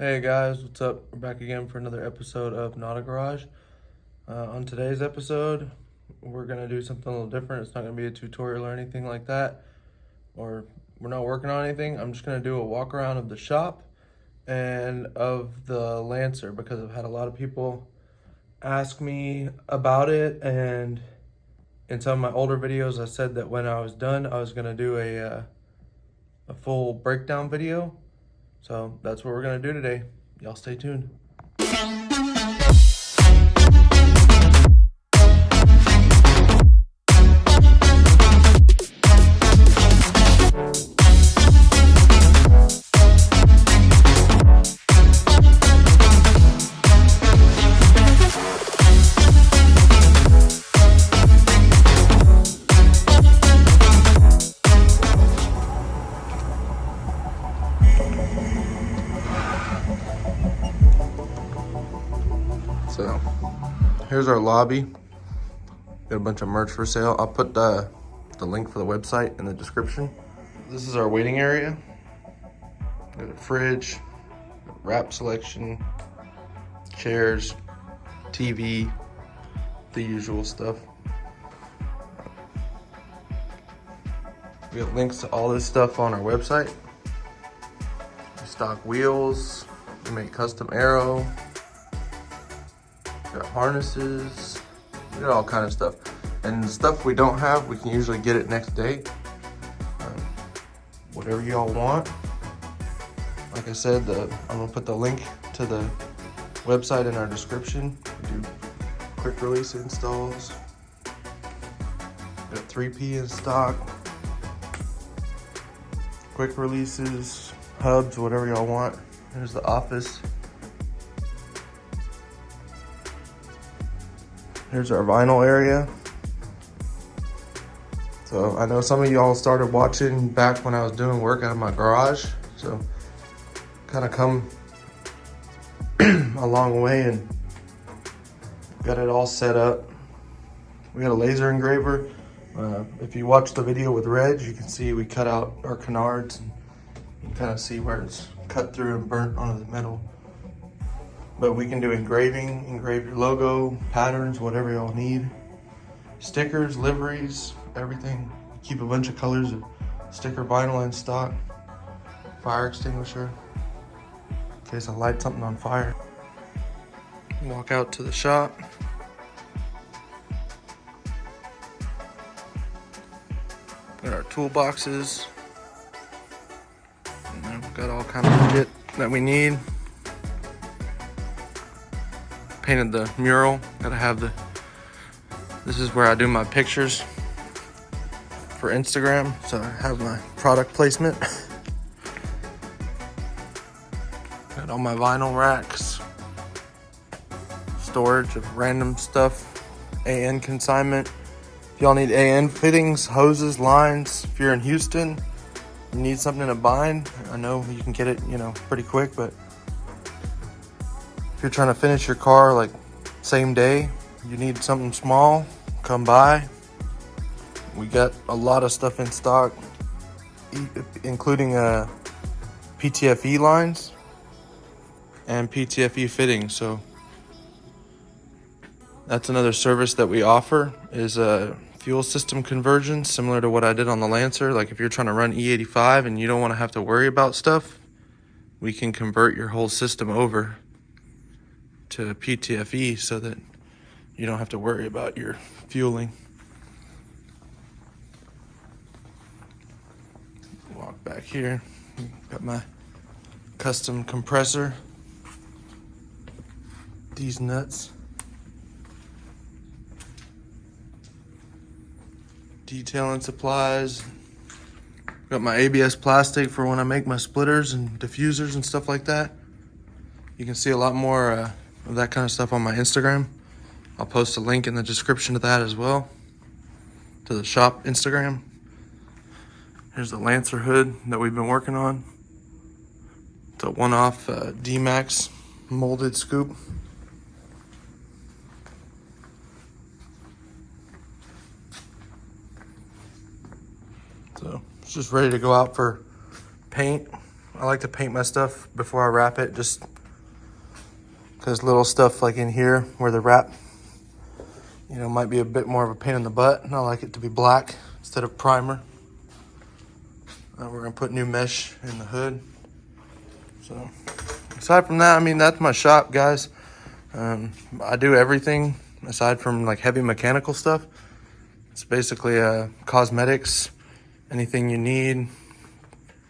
Hey guys, what's up? We're back again for another episode of Notta Garage. On today's episode, we're gonna do something a little different. It's not gonna be a tutorial or anything like that, or we're not working on anything. I'm just gonna do a walk around of the shop and of the Lancer because I've had a lot of people ask me about it, and in some of my older videos, I said that when I was done, I was gonna do a full breakdown video. So that's what we're gonna do today. Y'all stay tuned. So here's our lobby. Got a bunch of merch for sale. I'll put the link for the website in the description. This is our waiting area. Got a fridge, wrap selection, chairs, TV, the usual stuff. We got links to all this stuff on our website. We stock wheels, we make custom aero. Got harnesses, we got all kind of stuff. And the stuff we don't have, we can usually get it next day. Whatever y'all want. Like I said, I'm gonna put the link to the website in our description. We do quick release installs. Got 3P in stock. Quick releases, hubs, whatever y'all want. Here's the office. Here's our vinyl area. So I know some of y'all started watching back when I was doing work out of my garage. So kind of come a long way and got it all set up. We got a laser engraver. If you watch the video with Reg, you can see we cut out our canards and you can kind of see where it's cut through and burnt onto the metal. But we can do engraving, engrave your logo, patterns, whatever y'all need. Stickers, liveries, everything. Keep a bunch of colors of sticker vinyl in stock. Fire extinguisher, in case I light something on fire. Walk out to the shop. Got our toolboxes. And then we've got all kind of shit that we need. Painted the mural. Gotta have this is where I do my pictures for Instagram, so I have my product placement. Got all my vinyl racks, storage of random stuff, AN consignment. If y'all need AN fittings, hoses, lines, if you're in Houston, you need something to bind, I know you can get it, pretty quick, but if you're trying to finish your car like same day, you need something small, come by. We got a lot of stuff in stock, including PTFE lines and PTFE fittings. So that's another service that we offer, is a fuel system conversion, similar to what I did on the Lancer. Like if you're trying to run E85 and you don't want to have to worry about stuff, we can convert your whole system over to PTFE so that you don't have to worry about your fueling. Walk back here, got my custom compressor, these nuts, detailing supplies, got my ABS plastic for when I make my splitters and diffusers and stuff like that. You can see a lot more of that kind of stuff on my Instagram. I'll post a link in the description to that as well, to the shop Instagram. Here's the Lancer hood that we've been working on. It's a one-off D-Max molded scoop. So it's just ready to go out for paint. I like to paint my stuff before I wrap it, just because little stuff like in here where the wrap, you know, might be a bit more of a pain in the butt. And I like it to be black instead of primer. We're gonna put new mesh in the hood. So aside from that, I mean, that's my shop, guys. I do everything aside from like heavy mechanical stuff. It's basically cosmetics, anything you need,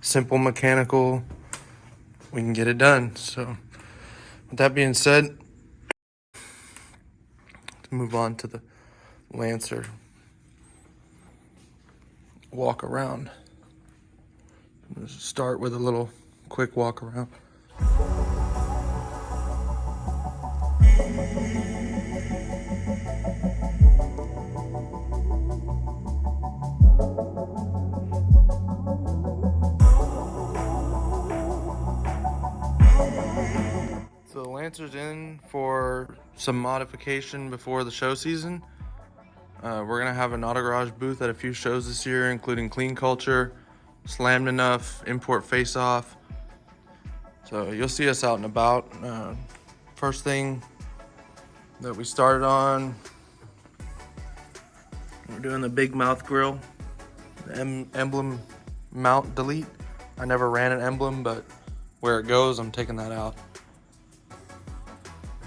simple mechanical, we can get it done. So with that being said, let's move on to the Lancer walk around. Let's start with a little quick walk around. So the Lancer's in for some modification before the show season. We're gonna have a Notta Garage booth at a few shows this year, including Clean Culture, Slammed Enough, Import Face Off. So you'll see us out and about. First thing that we started on, we're doing the big mouth grill, the emblem mount delete. I never ran an emblem, but where it goes, I'm taking that out.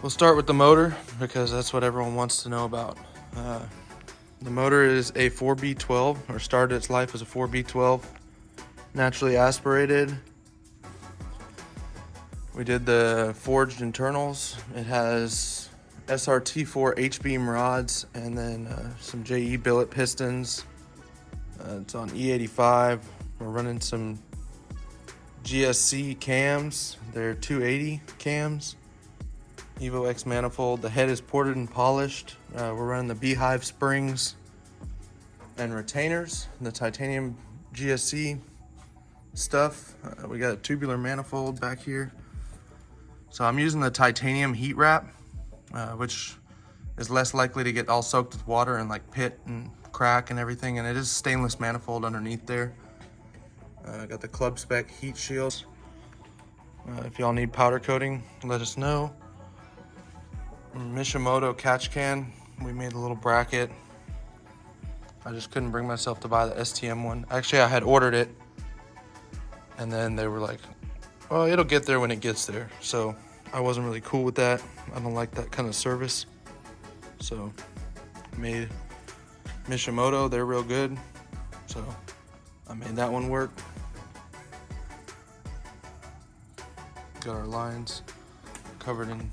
We'll start with the motor because that's what everyone wants to know about. The motor is a 4B12, or started its life as a 4B12, naturally aspirated. We did the forged internals. It has SRT4 H-beam rods and then some JE billet pistons. It's on E85. We're running some GSC cams. They're 280 cams. Evo X manifold. The head is ported and polished. We're running the Beehive springs and retainers, the titanium GSC stuff. We got a tubular manifold back here. So I'm using the titanium heat wrap, which is less likely to get all soaked with water and like pit and crack and everything. And it is stainless manifold underneath there. I got the club spec heat shields. If y'all need powder coating, let us know. Mishimoto catch can. We made a little bracket. I just couldn't bring myself to buy the STM one. Actually, I had ordered it, and then they were like, well, it'll get there when it gets there. So I wasn't really cool with that. I don't like that kind of service. So made Mishimoto, they're real good. So I made that one work. Got our lines covered in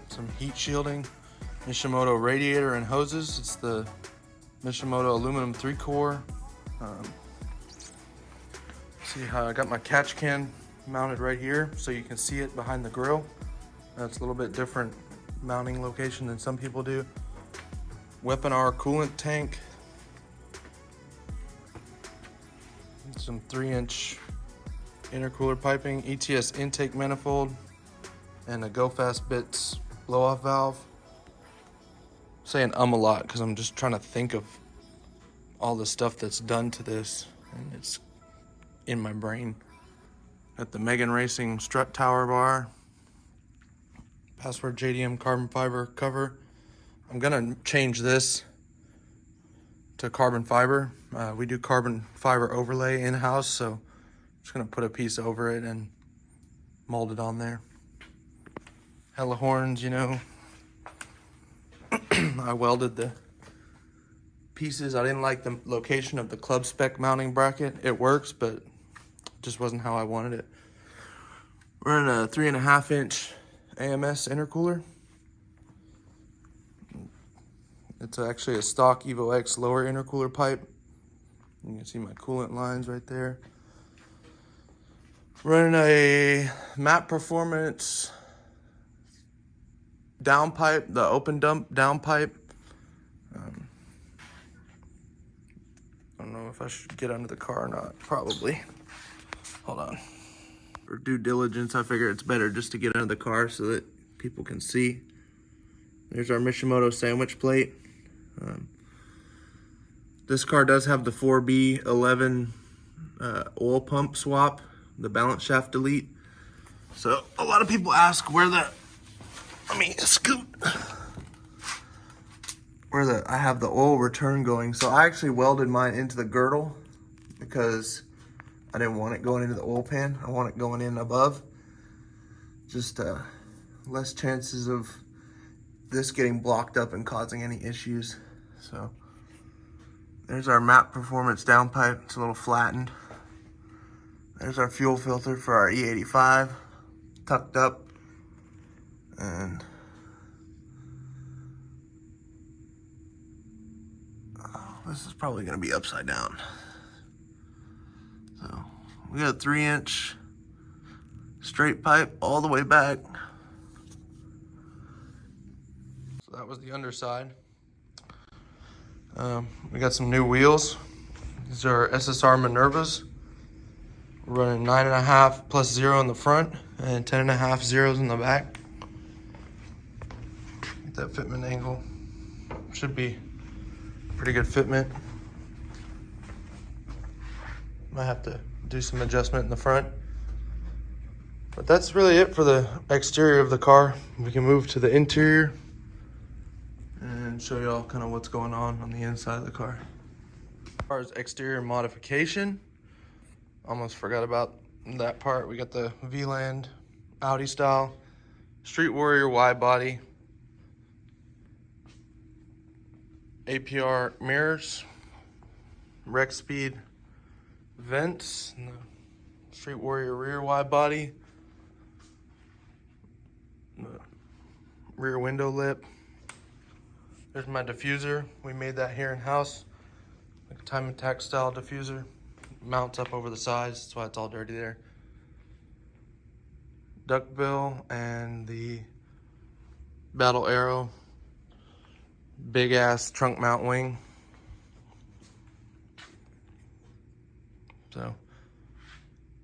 some heat shielding. Mishimoto radiator and hoses. It's the Mishimoto aluminum 3-core. See how I got my catch can mounted right here so you can see it behind the grill. That's a little bit different mounting location than some people do. Weapon R coolant tank. Some 3-inch intercooler piping, ETS intake manifold, and a Go Fast Bits blow-off valve. I'm saying a lot because I'm just trying to think of all the stuff that's done to this, and it's in my brain. Got the Megan Racing strut tower bar, Password JDM carbon fiber cover. I'm gonna change this to carbon fiber. We do carbon fiber overlay in-house, so I'm just gonna put a piece over it and mold it on there. Hella horns, you know. I welded the pieces. I didn't like the location of the club spec mounting bracket. It works, but it just wasn't how I wanted it. We're in a 3.5-inch AMS intercooler. It's actually a stock Evo X lower intercooler pipe. You can see my coolant lines right there. Running a Map Performance down pipe, the open dump down pipe. I don't know if I should get under the car or not. Probably. Hold on. For due diligence, I figure it's better just to get under the car so that people can see. There's our Mishimoto sandwich plate. This car does have the 4B11 oil pump swap, the balance shaft delete. So a lot of people ask where the, let me scoot, where I have the oil return going. So I actually welded mine into the girdle because I didn't want it going into the oil pan. I want it going in above. Just less chances of this getting blocked up and causing any issues. So there's our map performance downpipe. It's a little flattened. There's our fuel filter for our E85, tucked up. And this is probably gonna be upside down. So we got a 3-inch straight pipe all the way back. So that was the underside. We got some new wheels. These are SSR Minervas. We're running 9.5 plus 0 in the front and 10.5 zeros in the back. Get that fitment angle. Should be pretty good fitment. Might have to do some adjustment in the front. But that's really it for the exterior of the car. We can move to the interior and show y'all kind of what's going on the inside of the car. As far as exterior modification, almost forgot about that part. We got the V-Land Audi style Street Warrior wide body, APR mirrors, Rec Speed vents, and the Street Warrior rear wide body, the rear window lip. There's my diffuser. We made that here in house, like a time attack style diffuser. Mounts up over the sides, that's why it's all dirty there. Duckbill and the Battle Arrow big ass trunk mount wing. So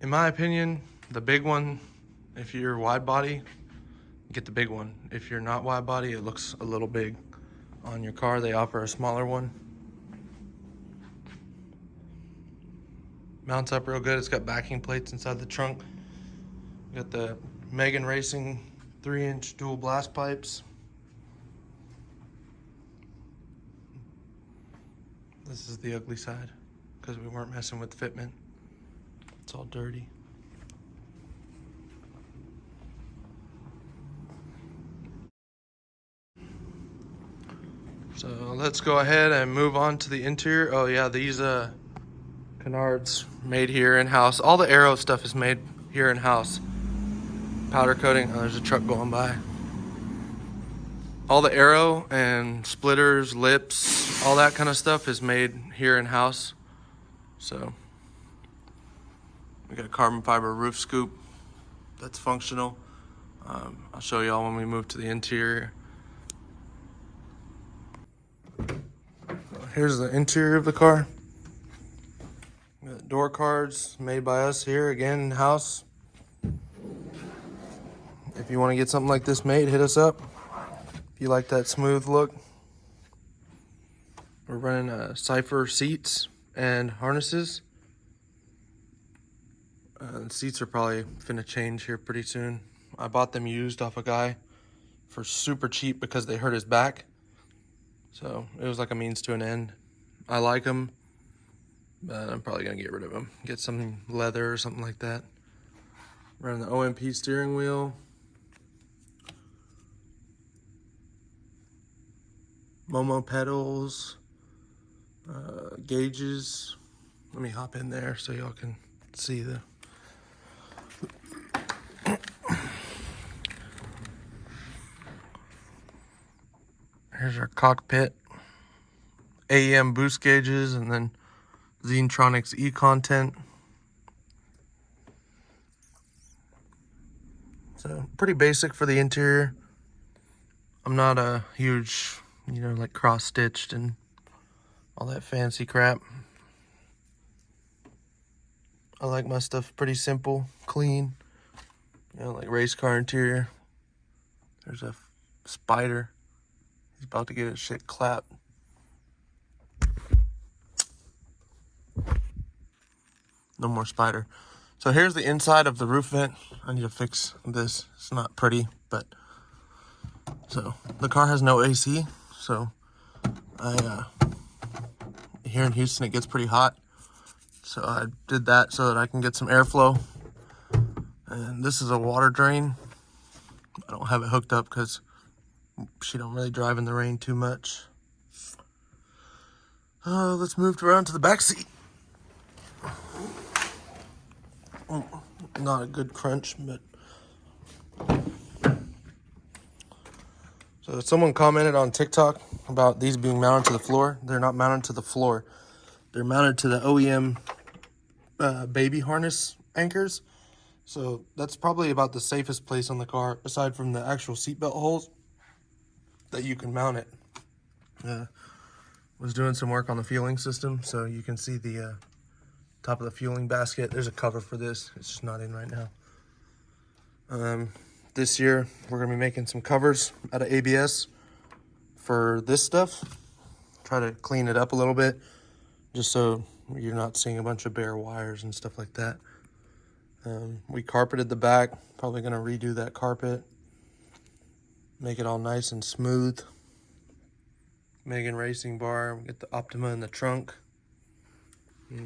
in my opinion, the big one, if you're wide body, get the big one. If you're not wide body, it looks a little big on your car. They offer a smaller one. Mounts up real good. It's got backing plates inside the trunk. Got the Megan Racing 3-inch dual blast pipes. This is the ugly side because we weren't messing with fitment. It's all dirty. So let's go ahead and move on to the interior. Oh yeah, these canards made here in house. All the Aero stuff is made here in house. Powder coating. Oh, there's a truck going by. All the Aero and splitters, lips, all that kind of stuff is made here in house. So we got a carbon fiber roof scoop that's functional. I'll show y'all when we move to the interior. Here's the interior of the car. We got door cards made by us here again in house. If you want to get something like this made, hit us up. If you like that smooth look. We're running Cypher seats and harnesses. The seats are probably finna change here pretty soon. I bought them used off a guy for super cheap because they hurt his back. So it was like a means to an end. I like them, but I'm probably gonna get rid of them. Get some leather or something like that. Running the OMP steering wheel. Momo pedals, gauges. Let me hop in there so y'all can see the. Here's our cockpit. AEM boost gauges and then Zentronics E-content. So pretty basic for the interior. I'm not a huge, like cross-stitched and all that fancy crap. I like my stuff pretty simple, clean, like race car interior. There's a spider. He's about to get his shit clapped. No more spider. So here's the inside of the roof vent. I need to fix this. It's not pretty, but so the car has no AC. So here in Houston, it gets pretty hot. So I did that so that I can get some airflow. And this is a water drain. I don't have it hooked up because she don't really drive in the rain too much. Let's move around to the back seat. Not a good crunch, but so someone commented on TikTok about these being mounted to the floor. They're not mounted to the floor. They're mounted to the OEM baby harness anchors. So that's probably about the safest place on the car, aside from the actual seatbelt holes, that you can mount it. Was doing some work on the fueling system, so you can see the top of the fueling basket. There's a cover for this. It's just not in right now. This year, we're going to be making some covers out of ABS for this stuff. Try to clean it up a little bit, just so you're not seeing a bunch of bare wires and stuff like that. We carpeted the back. Probably going to redo that carpet. Make it all nice and smooth. Megan racing bar. We get the Optima in the trunk. Let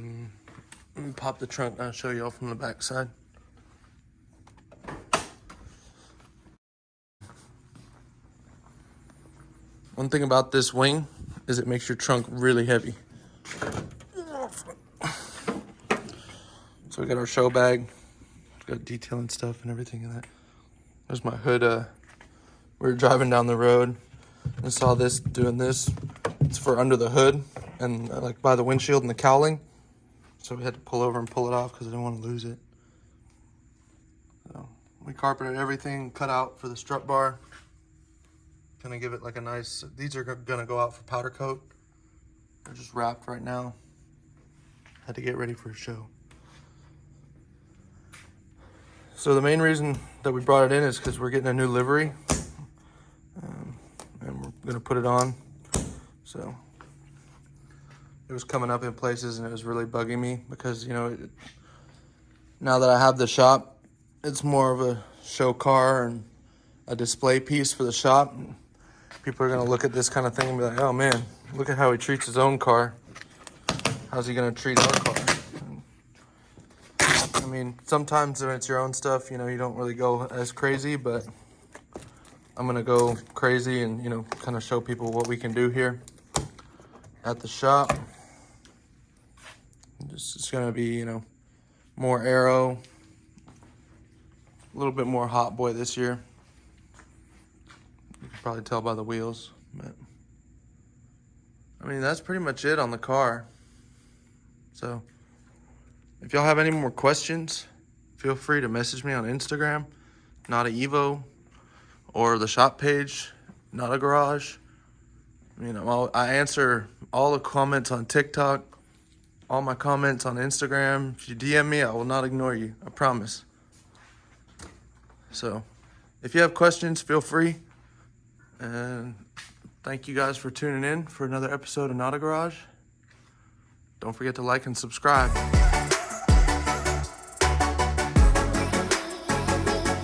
me pop the trunk and I'll show you all from the back side. One thing about this wing is it makes your trunk really heavy. So we got our show bag. It's got detailing stuff and everything in that. There's my hood. We were driving down the road and saw this doing this. It's for under the hood and like by the windshield and the cowling. So we had to pull over and pull it off because I didn't want to lose it. So we carpeted everything, cut out for the strut bar. Gonna give it like a nice, these are gonna go out for powder coat. They're just wrapped right now. Had to get ready for a show. So the main reason that we brought it in is because we're getting a new livery. And we're gonna put it on. So it was coming up in places and it was really bugging me because, you know, now that I have the shop, it's more of a show car and a display piece for the shop. And people are gonna look at this kind of thing and be like, oh man, look at how he treats his own car. How's he gonna treat our car? I mean, sometimes when it's your own stuff, you know, you don't really go as crazy, but I'm gonna go crazy and, you know, kind of show people what we can do here at the shop. It's gonna be, you know, more aero, a little bit more hot boy this year. You can probably tell by the wheels, but I mean, that's pretty much it on the car. So if y'all have any more questions, feel free to message me on Instagram, NottaEvo, or the shop page, Notta Garage. You know, I answer all the comments on TikTok, all my comments on Instagram. If you DM me, I will not ignore you, I promise. So if you have questions, feel free. And thank you guys for tuning in for another episode of Notta Garage. Don't forget to like and subscribe.